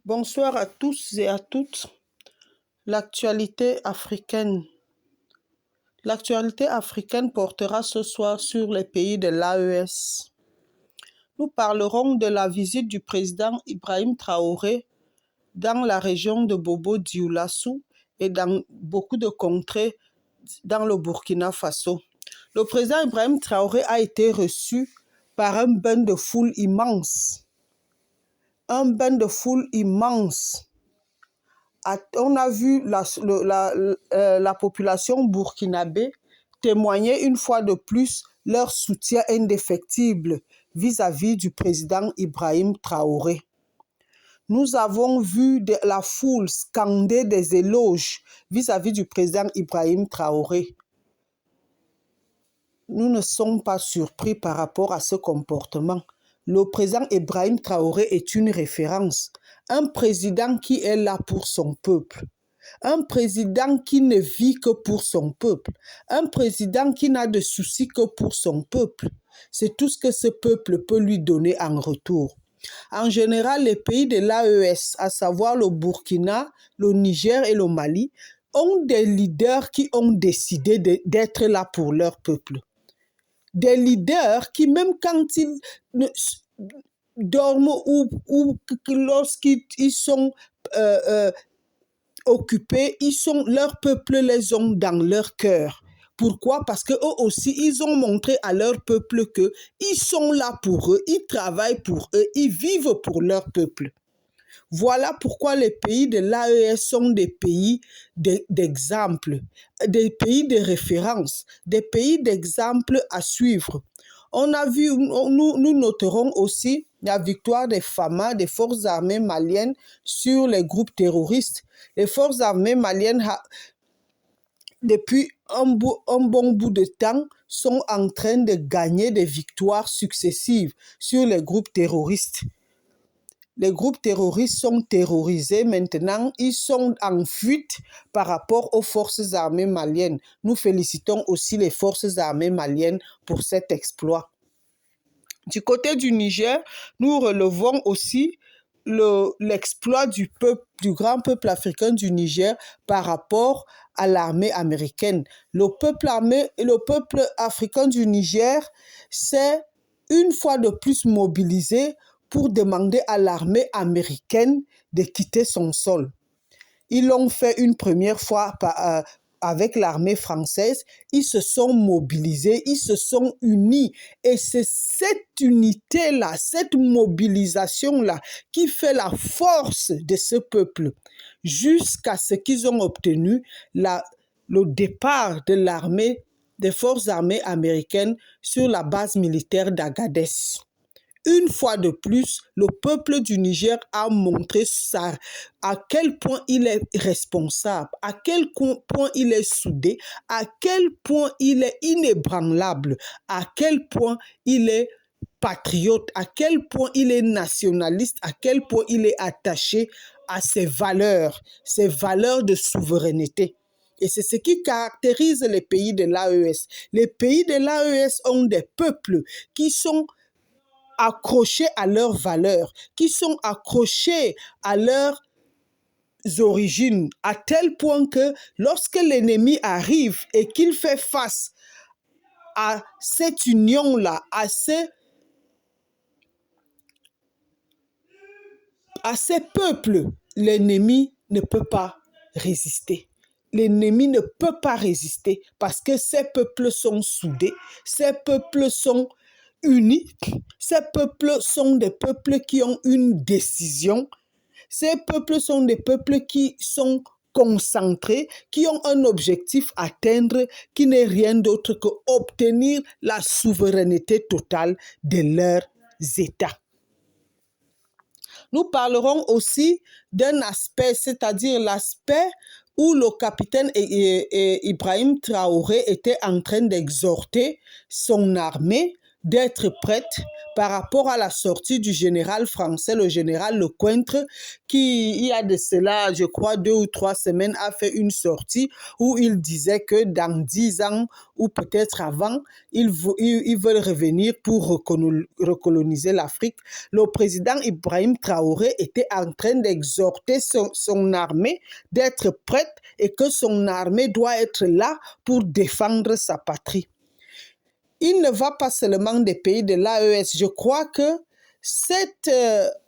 Bonsoir à tous et à toutes. L'actualité africaine. L'actualité africaine portera ce soir sur les pays de l'AES. Nous parlerons de la visite du président Ibrahim Traoré dans la région de Bobo-Dioulassou et dans beaucoup de contrées dans le Burkina Faso. Le président Ibrahim Traoré a été reçu par un bain de foule immense. Un bain de foule immense. On a vu la population burkinabé témoigner une fois de plus leur soutien indéfectible vis-à-vis du président Ibrahim Traoré. Nous avons vu la foule scander des éloges vis-à-vis du président Ibrahim Traoré. Nous ne sommes pas surpris par rapport à ce comportement. Le président Ibrahim Traoré est une référence. Un président qui est là pour son peuple. Un président qui ne vit que pour son peuple. Un président qui n'a de soucis que pour son peuple. C'est tout ce que ce peuple peut lui donner en retour. En général, les pays de l'AES, à savoir le Burkina, le Niger et le Mali, ont des leaders qui ont décidé d'être là pour leur peuple. Des leaders qui, même quand ils dorment ou lorsqu'ils sont occupés, leur peuple les ont dans leur cœur. Pourquoi? Parce qu'eux aussi, ils ont montré à leur peuple qu'ils sont là pour eux, ils travaillent pour eux, ils vivent pour leur peuple. Voilà pourquoi les pays de l'AES sont des pays d'exemple, des pays de référence, des pays d'exemple à suivre. On a vu, nous noterons aussi la victoire des FAMA, des forces armées maliennes, sur les groupes terroristes. Les forces armées maliennes, depuis un bon bout de temps, sont en train de gagner des victoires successives sur les groupes terroristes. Les groupes terroristes sont terrorisés maintenant, ils sont en fuite par rapport aux forces armées maliennes. Nous félicitons aussi les forces armées maliennes pour cet exploit. Du côté du Niger, nous relevons aussi l'exploit du grand peuple africain du Niger par rapport à l'armée américaine. Le peuple africain du Niger s'est une fois de plus mobilisé pour demander à l'armée américaine de quitter son sol. Ils l'ont fait une première fois avec l'armée française. Ils se sont mobilisés, ils se sont unis. Et c'est cette unité-là, cette mobilisation-là qui fait la force de ce peuple jusqu'à ce qu'ils ont obtenu le départ de l'armée, des forces armées américaines sur la base militaire d'Agadez. Une fois de plus, le peuple du Niger a montré à quel point il est responsable, à quel point il est soudé, à quel point il est inébranlable, à quel point il est patriote, à quel point il est nationaliste, à quel point il est attaché à ses valeurs de souveraineté. Et c'est ce qui caractérise les pays de l'AES. Les pays de l'AES ont des peuples qui sont accrochés à leurs valeurs, qui sont accrochés à leurs origines, à tel point que lorsque l'ennemi arrive et qu'il fait face à cette union-là, à ces peuples, l'ennemi ne peut pas résister. L'ennemi ne peut pas résister parce que ces peuples sont soudés, ces peuples sont unis, ces peuples sont des peuples qui ont une décision, ces peuples sont des peuples qui sont concentrés, qui ont un objectif à atteindre qui n'est rien d'autre qu'obtenir la souveraineté totale de leurs États. Nous parlerons aussi d'un aspect, c'est-à-dire l'aspect où le capitaine Ibrahim Traoré était en train d'exhorter son armée d'être prête par rapport à la sortie du général français, le général Lecointre, qui, il y a de cela, je crois, 2 ou 3 semaines, a fait une sortie où il disait que dans 10 ans, ou peut-être avant, ils veulent revenir pour recoloniser l'Afrique. Le président Ibrahim Traoré était en train d'exhorter son armée d'être prête et que son armée doit être là pour défendre sa patrie. Il ne va pas seulement des pays de l'AES. Je crois que cette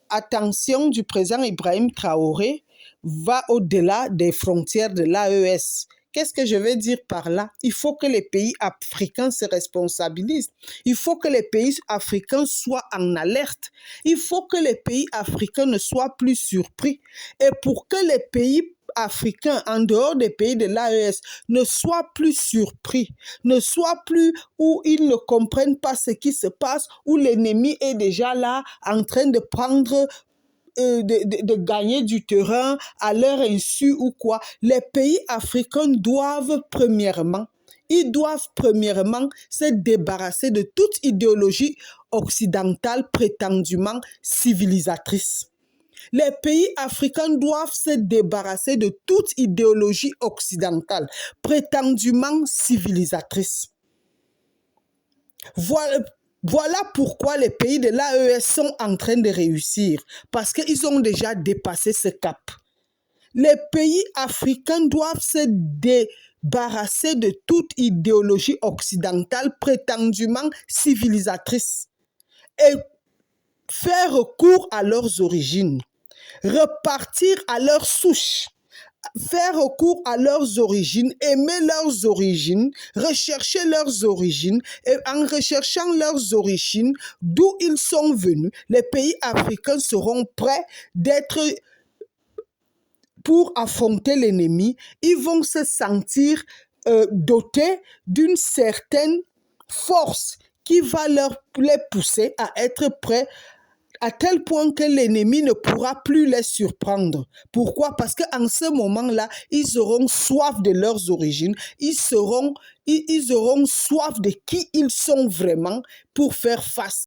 attention du président Ibrahim Traoré va au-delà des frontières de l'AES. Qu'est-ce que je veux dire par là? Il faut que les pays africains se responsabilisent. Il faut que les pays africains soient en alerte. Il faut que les pays africains ne soient plus surpris. Et pour que les pays africains, en dehors des pays de l'AES, ne soient plus surpris, ne soient plus où ils ne comprennent pas ce qui se passe, où l'ennemi est déjà là en train de prendre de gagner du terrain à leur insu ou quoi. Les pays africains doivent premièrement se débarrasser de toute idéologie occidentale prétendument civilisatrice. Les pays africains doivent se débarrasser de toute idéologie occidentale prétendument civilisatrice. Voilà pourquoi les pays de l'AES sont en train de réussir, parce qu'ils ont déjà dépassé ce cap. Les pays africains doivent se débarrasser de toute idéologie occidentale prétendument civilisatrice et faire recours à leurs origines, repartir à leur souche, faire recours à leurs origines, aimer leurs origines, rechercher leurs origines, et en recherchant leurs origines, d'où ils sont venus, les pays africains seront prêts pour affronter l'ennemi. Ils vont se sentir dotés d'une certaine force qui va les pousser à être prêts à tel point que l'ennemi ne pourra plus les surprendre. Pourquoi? Parce qu'en ce moment-là, ils auront soif de leurs origines, ils auront soif de qui ils sont vraiment pour faire face